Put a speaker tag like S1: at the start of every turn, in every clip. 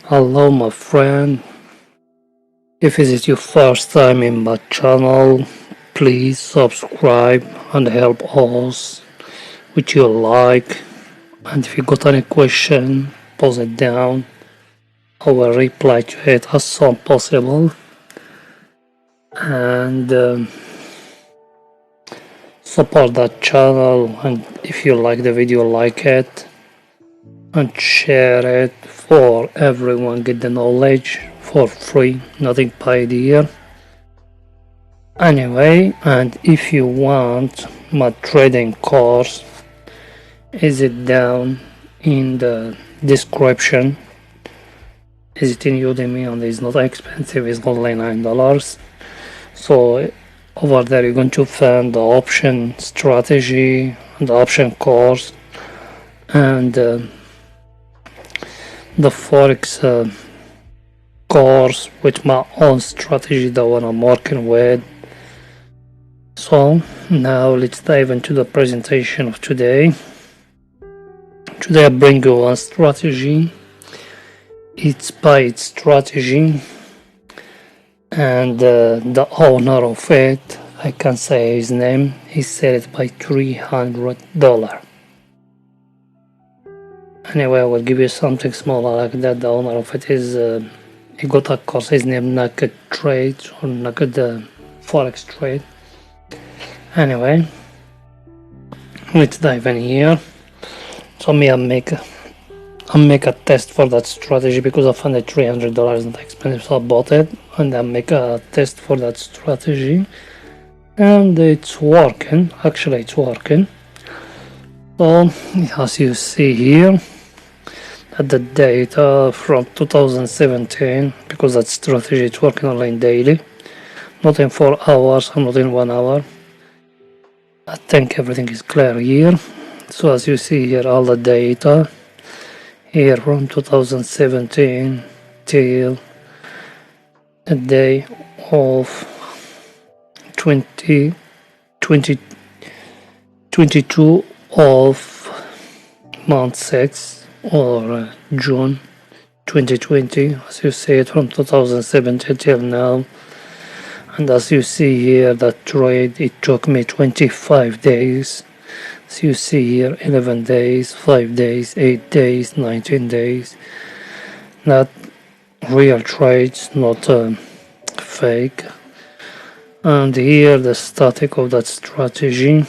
S1: Hello my friend, if this is your first time in my channel, please subscribe and help us with your like, and if you got any question, post it down. I will reply to it as soon as possible. And support that channel, and if you like the video, like it and share it for everyone, get the knowledge for free, nothing paid here. Anyway, and if you want my trading course, is it down in the description. Is it in Udemy, and it's not expensive, it's only $9. So over there you're going to find the option strategy and the option course and the Forex course with my own strategy, the one I'm working with. So now let's dive into the presentation of today. Today I bring you one strategy. It's by strategy, and the owner of it, I can't say his name, he said it by $300. Anyway, I will give you something smaller like that. The owner of it is he got a course, his name Naked Trade or Naked Forex Trade. Anyway, let's dive in here. So me, I make a test for that strategy because I found it $300 not expensive, so I bought it, and I make a test for that strategy, and it's working. Actually, it's working. So as you see here, at the data from 2017, because that strategy is working only in daily, not in 4 hours and not in 1 hour. I think everything is clear here. So as you see here, all the data here from 2017 till the day of 22 of month 6 or June 2020, as you see it from 2017 till now. And as you see here, that trade, it took me 25 days. As you see here, 11 days, 5 days, 8 days, 19 days. Not real trades, not fake. And here the static of that strategy,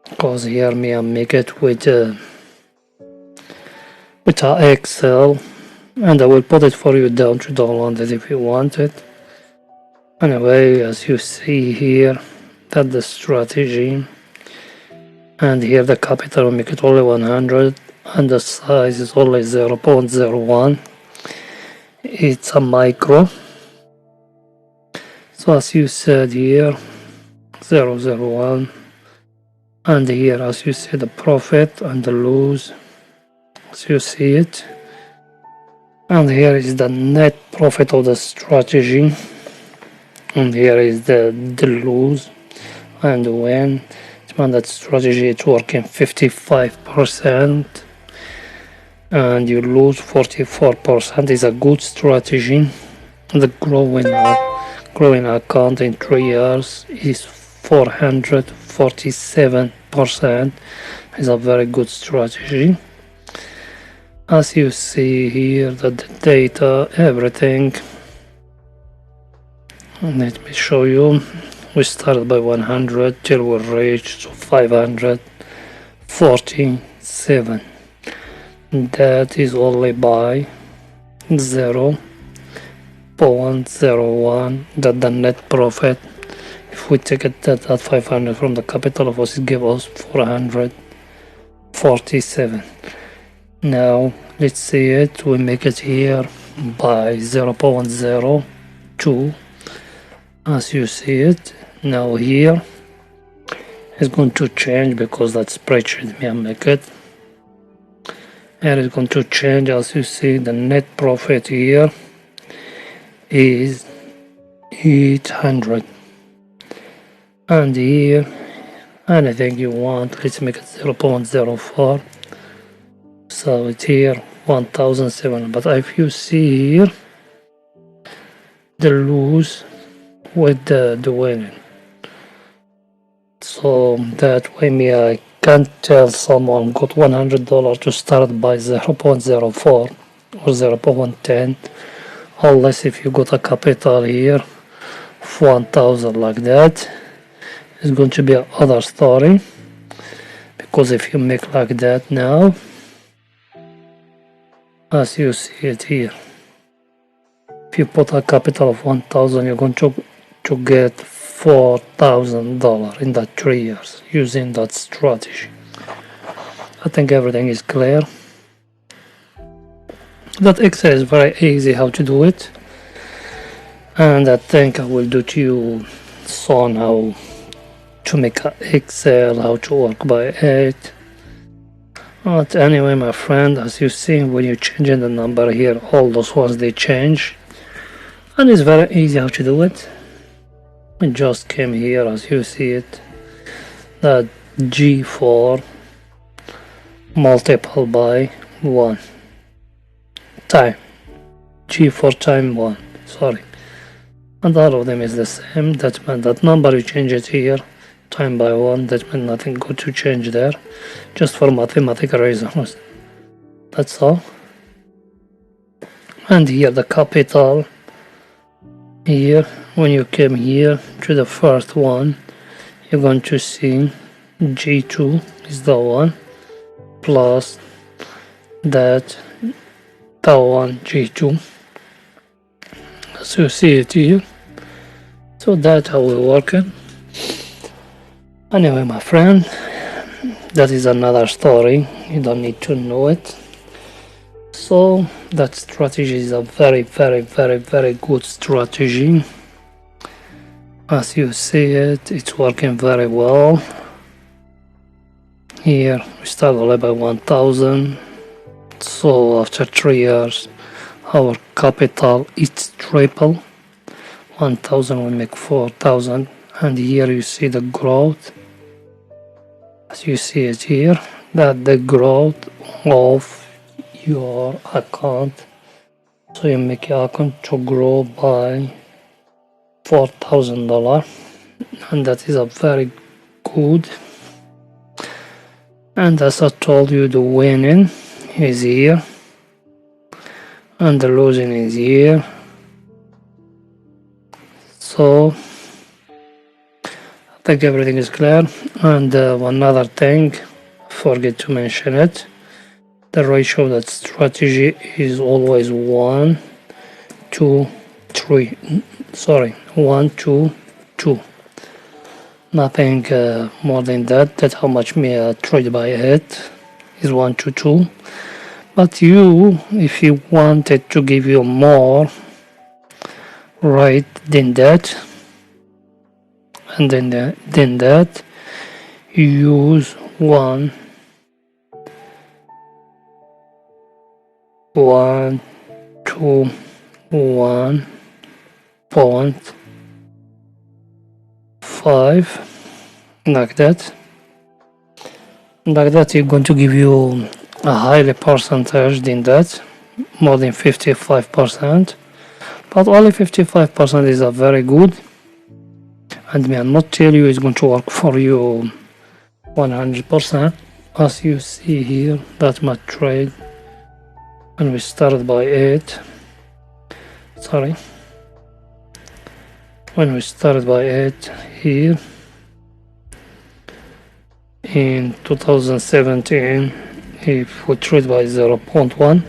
S1: because here me I make it with a Excel, and I will put it for you down to download it if you want it. Anyway, as you see here, that the strategy, and here the capital will make it only 100, and the size is only 0.01. It's a micro. So as you said here, 0.01, and here as you see the profit and the lose, as you see it, and here is the net profit of the strategy, and here is the lose and when. When that strategy is working 55% and you lose 44%, is a good strategy. The growing account in 3 years is 447%. Is a very good strategy. As you see here, that the data, everything. Let me show you. We started by 100 till we reached 547. That is only by 0.01. That the net profit. If we take it that at 500 from the capital of us, it gives us 447. Now let's see it. We make it here by 0.02. As you see it. Now here is going to change because that spreadsheet me make it. And it's going to change. As you see, the net profit here is 800. And here, anything you want, let's make it 0.04. So it's here 1,700. But if you see here the lose with the winning, so that way I can't tell someone got $100 to start by 0.04 or 0.10, unless if you got a capital here of 1,000 like that. It's going to be another story, because if you make like that now, as you see it here, if you put a capital of 1,000, you're going to get $4,000 in that 3 years using that strategy. I think everything is clear. That Excel is very easy how to do it, and I think I will do to you soon how to make an Excel, how to work by it. But anyway, my friend, as you see, when you changing the number here, all those ones they change, and it's very easy how to do it. We just came here, as you see it, that G4 multiple by 1 time G4 time 1, sorry, and all of them is the same. That means that number you change it here time by 1, that means nothing good to change there, just for mathematical reasons, that's all. And here the capital, here when you came here to the first one, you're going to see G2 is the one plus that the one G2, so you see it here. So that's how we work it. Anyway, my friend, that is another story, you don't need to know it. So that strategy is a very good strategy. As you see it, it's working very well. Here we start only by 1,000, so after 3 years our capital is triple. 1,000 we make 4,000, and here you see the growth. As you see it here, that the growth of your account, so you make your account to grow by $4,000, and that is a very good. And as I told you, the winning is here and the losing is here. So I think everything is clear. And one other thing, forget to mention it, the ratio of that strategy is always 1 to 3, sorry, 1 to 2, nothing more than that. That's how much me trade by it is 1 to 2. But you, if you wanted to give you more right than that, and then that, you use 1 to 1.5, like that. Like that, you're going to give you a higher percentage than that, more than 55%. But only 55% is a very good, and me I'm not tell you it's going to work for you 100%. As you see here, that's my trade, and we started by 8, sorry, when we started by 8 here in 2017, if we trade by 0.1,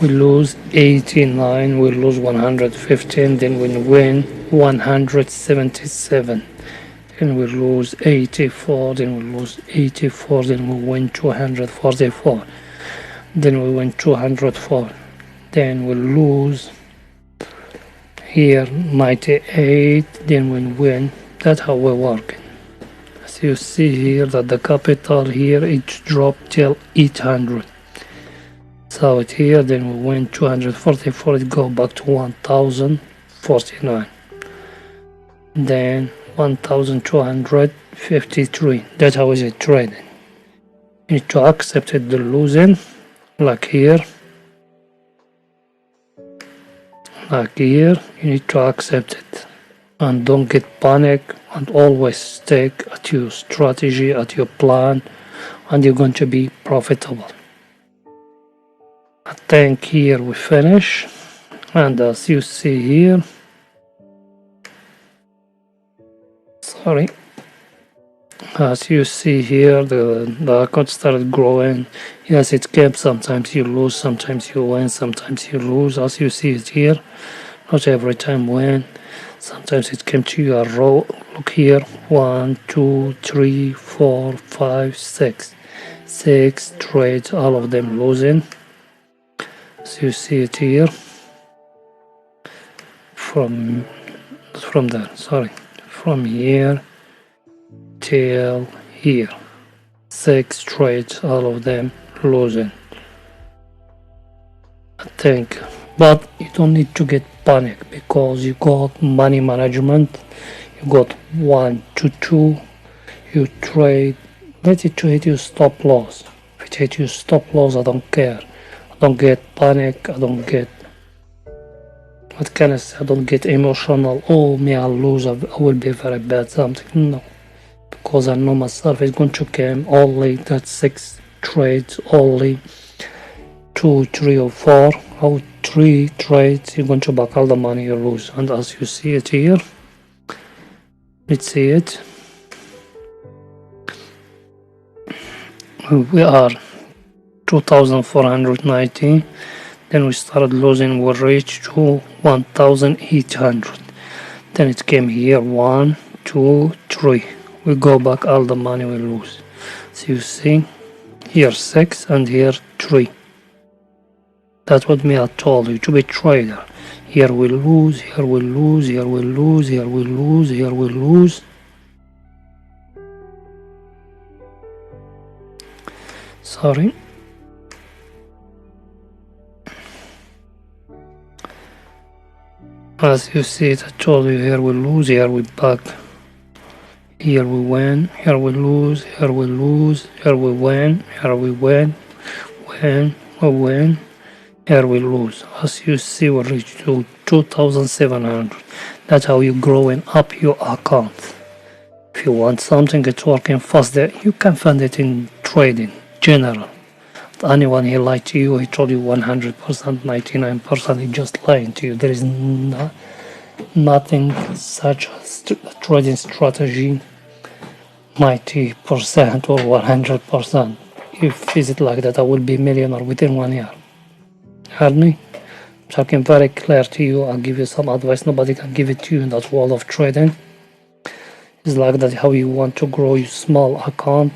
S1: we lose 89, we lose 115, then we win 177, then we lose 84, then we lose 84, then we win 244, then we win 204, then we lose here 98, then we win. That's how we work. As you see here, that the capital here it dropped till 800. So it here, then we win 244, it go back to 1049, then 1253. That's how is it trading. You need to accept it, the losing like here, you need to accept it and don't get panic, and always stick at your strategy, at your plan, and you're going to be profitable. I think here we finish, and as you see here, as you see here, the account started growing. Yes, it came, sometimes you lose, sometimes you win, sometimes you lose. As you see it here, not every time win. Sometimes it came to your row. Look here, 1, 2, 3, 4, 5, 6. 6 trades, all of them losing. As you see it here, from here till here, 6 trades, all of them losing, I think. But you don't need to get panic, because you got money management. You got 1 to 2, you trade, let it to hit your stop loss. If it hit your stop loss, I don't care. I don't get panic, I don't get, what can I say, I don't get emotional. Oh, me, I'll lose, I will be very bad, something. No, because I know myself, it's going to come only that 6 trades, only 2, 3 or 4 or 3 trades, you're going to back all the money you lose. And as you see it here, let's see it, we are 2,490. Then we started losing, we reached to 1,800. Then it came here, 1, 2, 3. We go back all the money we lose. So you see, here 6 and here 3. That's what me I told you, to be trader. Here we lose, here we lose, here we lose, here we lose, here we lose. Sorry. As you see it, I told you, here we lose, here we back. Here we win, here we lose, here we lose, here we win, here we win, we win, here we lose. As you see, we reach to 2,700. That's how you're growing up your account. If you want something, it's working faster, you can find it in trading, general. Anyone he lied to you, he told you 100%, 99%, he just lying to you. There is nothing such as trading strategy 90% or 100%. If is it like that, I will be millionaire within 1 year. Heard me? I'm talking very clear to you. I'll give you some advice. Nobody can give it to you in that world of trading. It's like that how you want to grow your small account.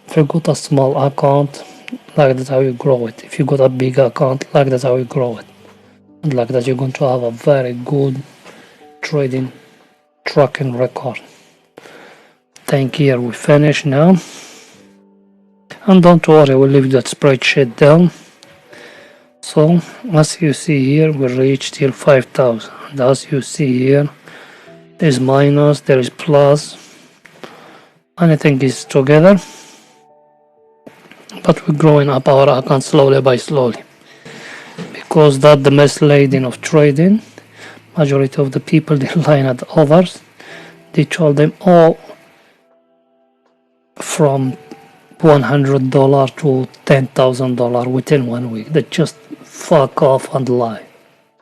S1: If you got a small account, like that's how you grow it. If you got a big account, like that's how you grow it. And like that you're going to have a very good trading tracking record. Think here we finish now. And don't worry, we'll leave that spreadsheet down. So as you see here, we reached till 5,000. And as you see here, there's minus, there is plus. Anything is together. But we're growing up our account slowly by slowly, because that's the misleading of trading. Majority of the people, they line at others. They told them all from $100 to $10,000 within 1 week. They just fuck off and lie.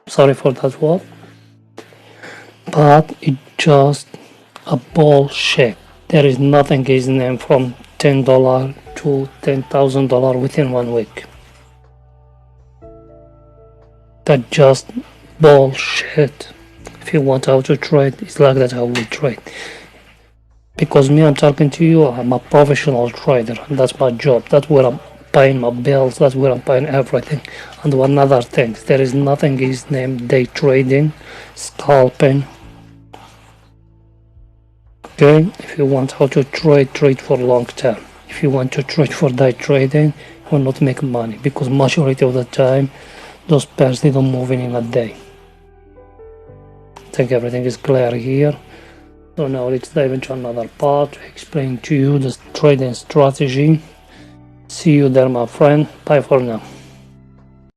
S1: Sorry for that word, but it's just a bullshit. There is nothing is named from $10 to $10,000 within 1 week. That's just bullshit. If you want how to trade, it's like that how we trade. Because me, I'm talking to you, I'm a professional trader, and that's my job. That's where I'm paying my bills, that's where I'm paying everything. And one other thing, there is nothing is named day trading, scalping. Okay, if you want how to trade for long term. If you want to trade for day trading, you will not make money, because majority of the time those pairs, they don't move in a day. I think everything is clear here. So now let's dive into another part to explain to you the trading strategy. See you there, my friend. Bye for now.